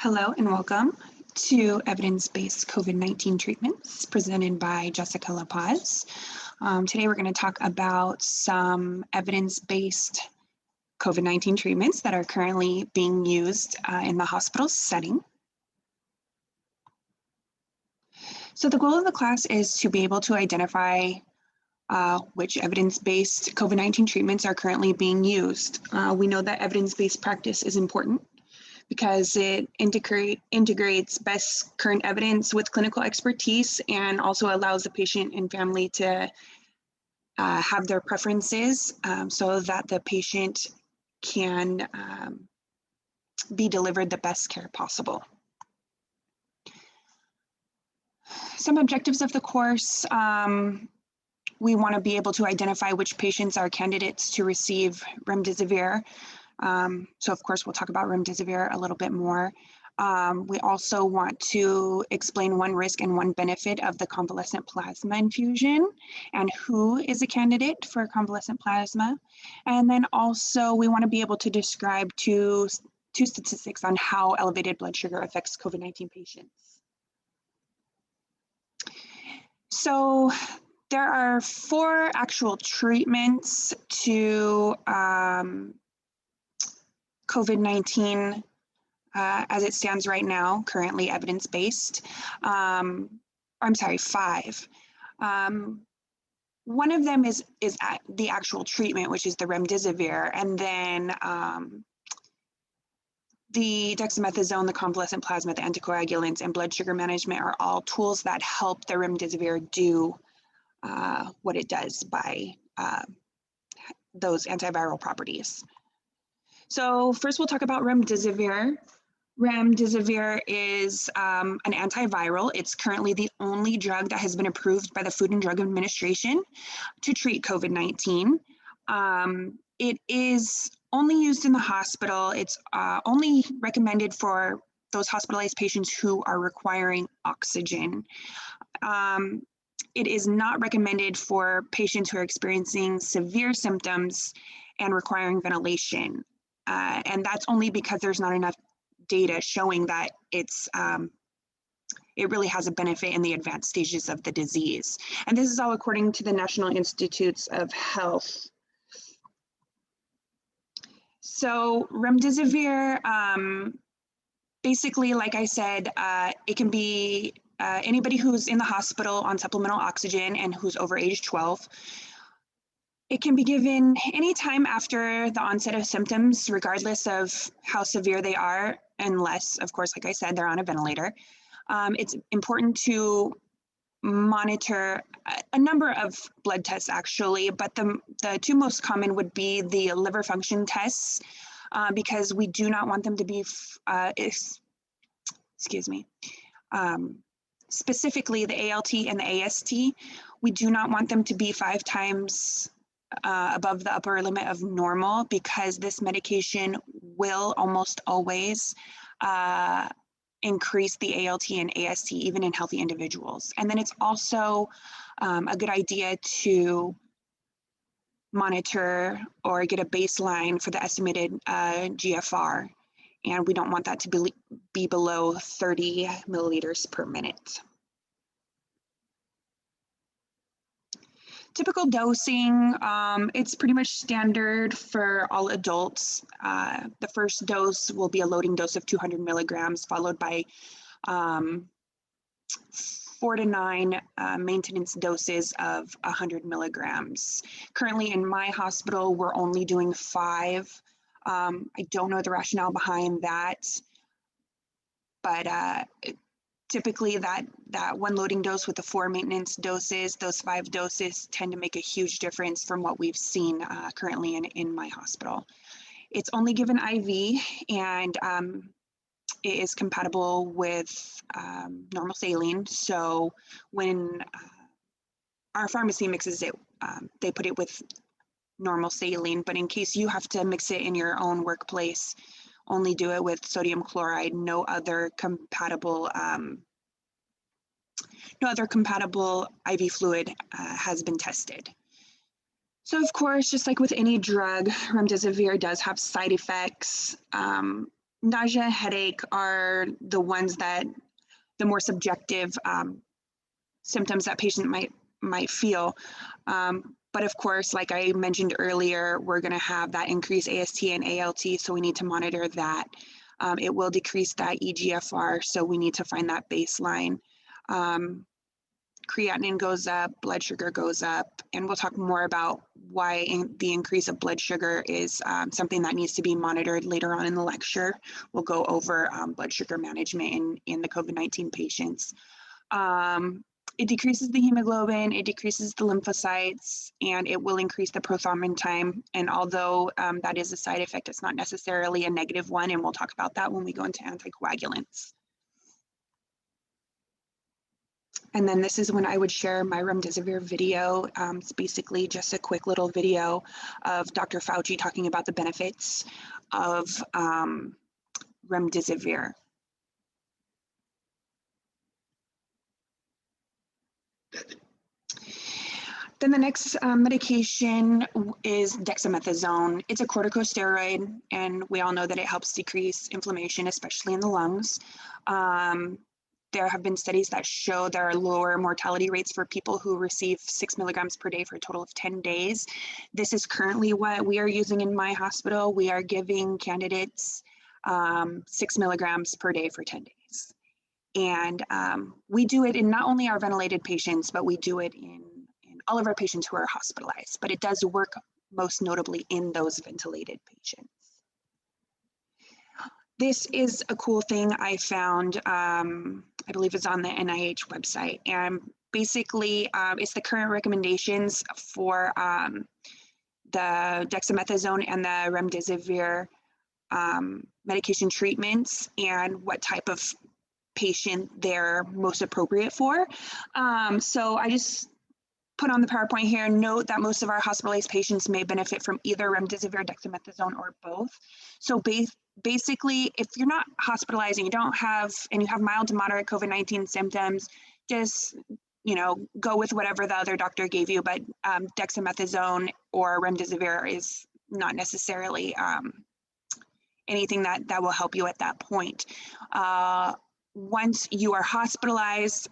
Hello and welcome to evidence-based COVID-19 treatments presented by Jessica La Paz. Today we're going to talk about some evidence-based COVID-19 treatments that are currently being used in the hospital setting. So the goal of the class is to be able to identify which evidence-based COVID-19 treatments are currently being used. We know that evidence-based practice is important because it integrates best current evidence with clinical expertise and also allows the patient and family to have their preferences so that the patient can be delivered the best care possible. Some objectives of the course, we want to be able to identify which patients are candidates to receive remdesivir. So of course, we'll talk about remdesivir a little bit more. We also want to explain one risk and one benefit of the convalescent plasma infusion and who is a candidate for convalescent plasma. And then also we want to be able to describe two statistics on how elevated blood sugar affects COVID-19 patients. So there are 4 actual treatments to COVID-19 as it stands right now, currently evidence-based. I'm sorry, 5. One of them is the actual treatment, which is the remdesivir, and then the dexamethasone, the convalescent plasma, the anticoagulants, and blood sugar management are all tools that help the remdesivir do what it does by those antiviral properties. So first we'll talk about remdesivir. Remdesivir is an antiviral. It's currently the only drug that has been approved by the Food and Drug Administration to treat COVID-19. It is only used in the hospital. It's only recommended for those hospitalized patients who are requiring oxygen. It is not recommended for patients who are experiencing severe symptoms and requiring ventilation. And that's only because there's not enough data showing that it really has a benefit in the advanced stages of the disease. And this is all according to the National Institutes of Health. So remdesivir, basically, like I said, it can be anybody who's in the hospital on supplemental oxygen and who's over age 12. It can be given anytime after the onset of symptoms, regardless of how severe they are, unless, of course, like I said, they're on a ventilator. It's important to monitor a number of blood tests, actually, but the 2 most common would be the liver function tests, because we do not want them to be, specifically the ALT and the AST. We do not want them to be 5 times above the upper limit of normal, because this medication will almost always increase the ALT and AST even in healthy individuals. And then it's also a good idea to monitor or get a baseline for the estimated GFR, and we don't want that to be below 30 milliliters per minute. Typical dosing, it's pretty much standard for all adults. The first dose will be a loading dose of 200 milligrams, followed by 4 to 9 maintenance doses of 100 milligrams. Currently in my hospital, we're only doing 5. I don't know the rationale behind that, but typically that 1 loading dose with the 4 maintenance doses, those 5 doses tend to make a huge difference from what we've seen currently in my hospital. It's only given IV, and it is compatible with normal saline. So when our pharmacy mixes it, they put it with normal saline, but in case you have to mix it in your own workplace, only do it with sodium chloride. No other compatible IV fluid has been tested. So of course, just like with any drug, remdesivir does have side effects. nausea, headache are the ones that the more subjective symptoms that patient might feel. But of course, like I mentioned earlier, we're going to have that increased AST and ALT, so we need to monitor that. It will decrease that eGFR, so we need to find that baseline. Creatinine goes up, blood sugar goes up, and we'll talk more about why the increase of blood sugar is something that needs to be monitored later on in the lecture. We'll go over blood sugar management in the COVID-19 patients. It decreases the hemoglobin, it decreases the lymphocytes, and it will increase the prothrombin time. And although that is a side effect, it's not necessarily a negative one, and we'll talk about that when we go into anticoagulants. And then this is when I would share my remdesivir video. It's basically just a quick little video of Dr. Fauci talking about the benefits of remdesivir. Then the next medication is dexamethasone. It's a corticosteroid, and we all know that it helps decrease inflammation, especially in the lungs. There have been studies that show there are lower mortality rates for people who receive 6 milligrams per day for a total of 10 days. This is currently what we are using in my hospital. We are giving candidates 6 milligrams per day for 10 days. And we do it in not only our ventilated patients, but we do it in all of our patients who are hospitalized. But it does work most notably in those ventilated patients. This is a cool thing I found, I believe it's on the NIH website, and basically it's the current recommendations for the dexamethasone and the remdesivir medication treatments and what type of patient they're most appropriate for. So I just put on the PowerPoint here, note that most of our hospitalized patients may benefit from either remdesivir, dexamethasone, or both. So basically, if you're not hospitalized and you have mild to moderate COVID-19 symptoms, just go with whatever the other doctor gave you. But dexamethasone or remdesivir is not necessarily anything that will help you at that point. Once you are hospitalized,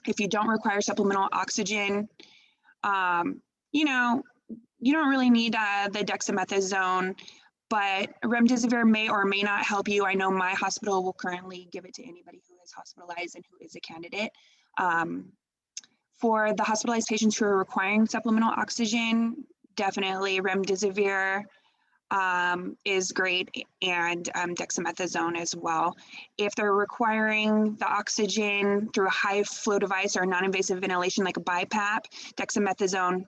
if you don't require supplemental oxygen, you don't really need the dexamethasone, but remdesivir may or may not help you. I know my hospital will currently give it to anybody who is hospitalized and who is a candidate. For the hospitalized patients who are requiring supplemental oxygen, definitely remdesivir is great, and dexamethasone as well. If they're requiring the oxygen through a high flow device or non-invasive ventilation like a BiPAP, dexamethasone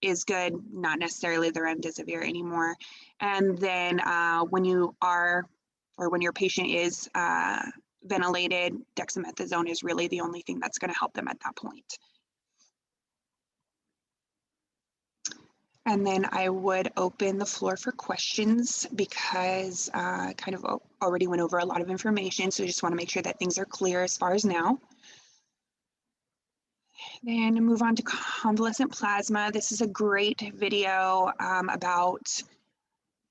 is good, not necessarily the remdesivir anymore. And then when your patient is ventilated, dexamethasone is really the only thing that's going to help them at that point. And then I would open the floor for questions because I kind of already went over a lot of information, so I just want to make sure that things are clear as far as now. Then move on to convalescent plasma. This is a great video about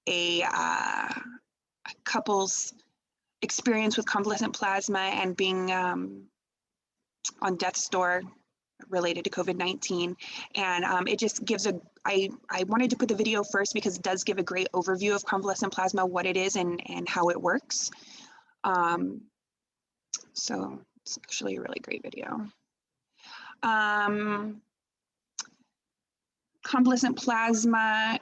a couple's experience with convalescent plasma and being on death's door related to COVID-19. And it just gives I wanted to put the video first because it does give a great overview of convalescent plasma, what it is and how it works. So it's actually a really great video. Convalescent plasma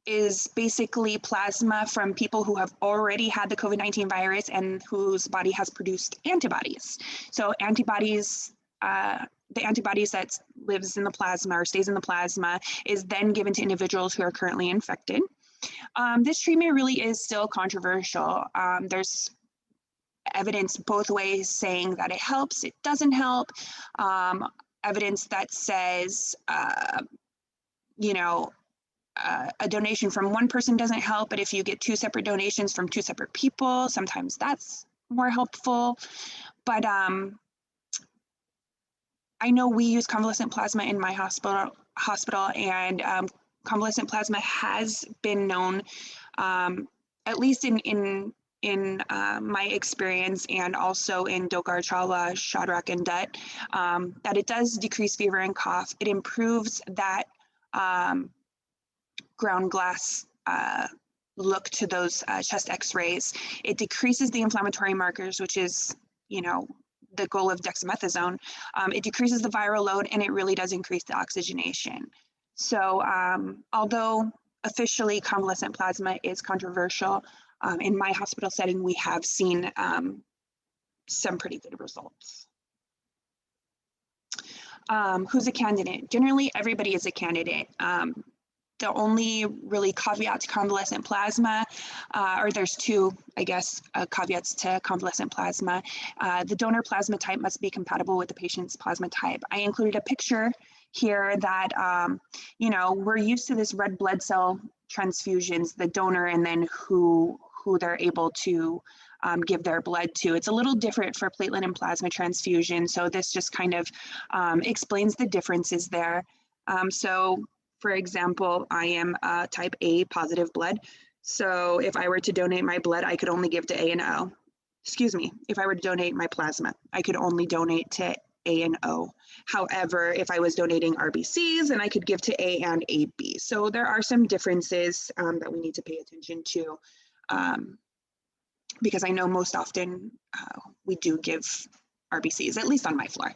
is basically plasma from people who have already had the COVID-19 virus and whose body has produced antibodies. So antibodies, the antibodies that lives in the plasma or stays in the plasma is then given to individuals who are currently infected. This treatment really is still controversial. There's evidence both ways saying that it helps, it doesn't help. Evidence that says, a donation from one person doesn't help, but if you get 2 separate donations from 2 separate people, sometimes that's more helpful. But I know we use convalescent plasma in my hospital, and convalescent plasma has been known, at least in in my experience, and also in Dokar Chawla, Shadrach, and Dutt, that it does decrease fever and cough. It improves that ground glass look to those chest x-rays. It decreases the inflammatory markers, which is, you know, the goal of dexamethasone. It decreases the viral load, and it really does increase the oxygenation. So although officially convalescent plasma is controversial, in my hospital setting, we have seen some pretty good results. Who's a candidate? Generally, everybody is a candidate. The only really caveat to convalescent plasma, or there's two, I guess, caveats to convalescent plasma. The donor plasma type must be compatible with the patient's plasma type. I included a picture here that, you know, we're used to this red blood cell transfusions, the donor, and then who they're able to give their blood to. It's a little different for platelet and plasma transfusion. So this just kind of explains the differences there. So for example, I am type A positive blood. So if I were to donate my blood, I could only give to A and O. Excuse me, if I were to donate my plasma, I could only donate to A and O. However, if I was donating RBCs, then I could give to A and AB. So there are some differences that we need to pay attention to, because I know most often we do give RBCs, at least on my floor.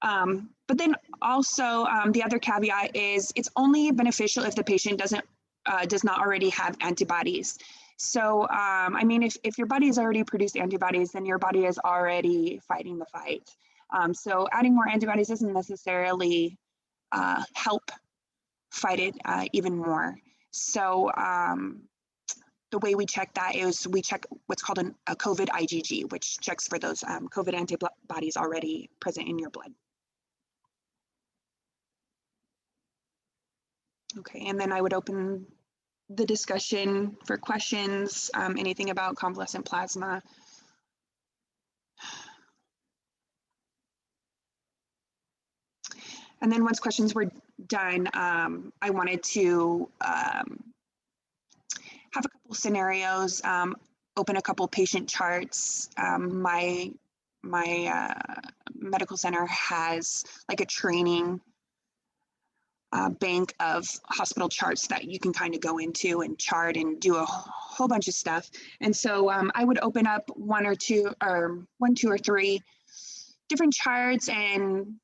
But then also the other caveat is it's only beneficial if the patient does not already have antibodies. So, I mean, if your body has already produced antibodies, then your body is already fighting the fight. So adding more antibodies doesn't necessarily help fight it even more. So the way we check that is we check what's called a COVID IgG, which checks for those COVID antibodies already present in your blood. Okay, and then I would open the discussion for questions, anything about convalescent plasma. And then once questions were done, I wanted to have a couple scenarios, open a couple patient charts. My medical center has like a training bank of hospital charts that you can kind of go into and chart and do a whole bunch of stuff. And so I would open up one, two, or three different charts and,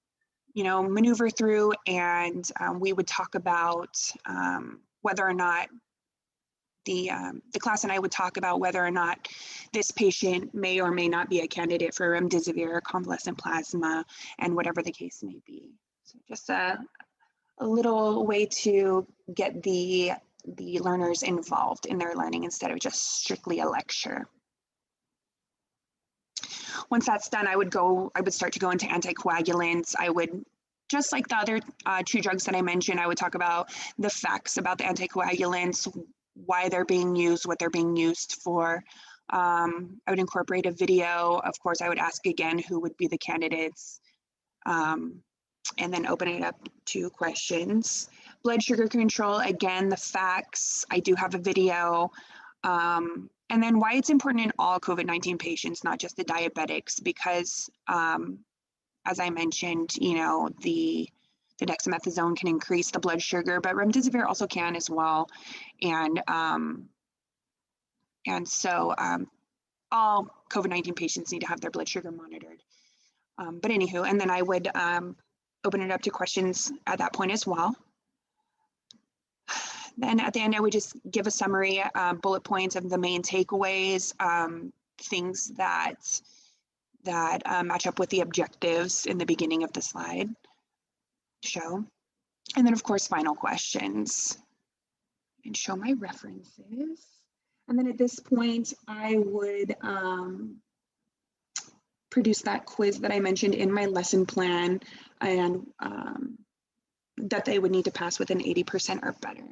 you know, maneuver through, and we would talk about whether or not the class and I would talk about whether or not this patient may or may not be a candidate for remdesivir or convalescent plasma, and whatever the case may be. So just a little way to get the learners involved in their learning instead of just strictly a lecture. Once that's done, I would start to go into anticoagulants. I would, just like the other two drugs that I mentioned, I would talk about the facts about the anticoagulants, why they're being used, what they're being used for. I would incorporate a video. Of course, I would ask again who would be the candidates, and then open it up to questions. Blood sugar control, again, the facts. I do have a video. And then why it's important in all COVID-19 patients, not just the diabetics, because as I mentioned, you know, the dexamethasone can increase the blood sugar, but remdesivir also can as well. And so all COVID-19 patients need to have their blood sugar monitored. But anywho, and then I would open it up to questions at that point as well. Then at the end, I would just give a summary, bullet points of the main takeaways, things that match up with the objectives in the beginning of the slide show. And then of course, final questions, and show my references. And then at this point, I would produce that quiz that I mentioned in my lesson plan, and that they would need to pass with an 80% or better.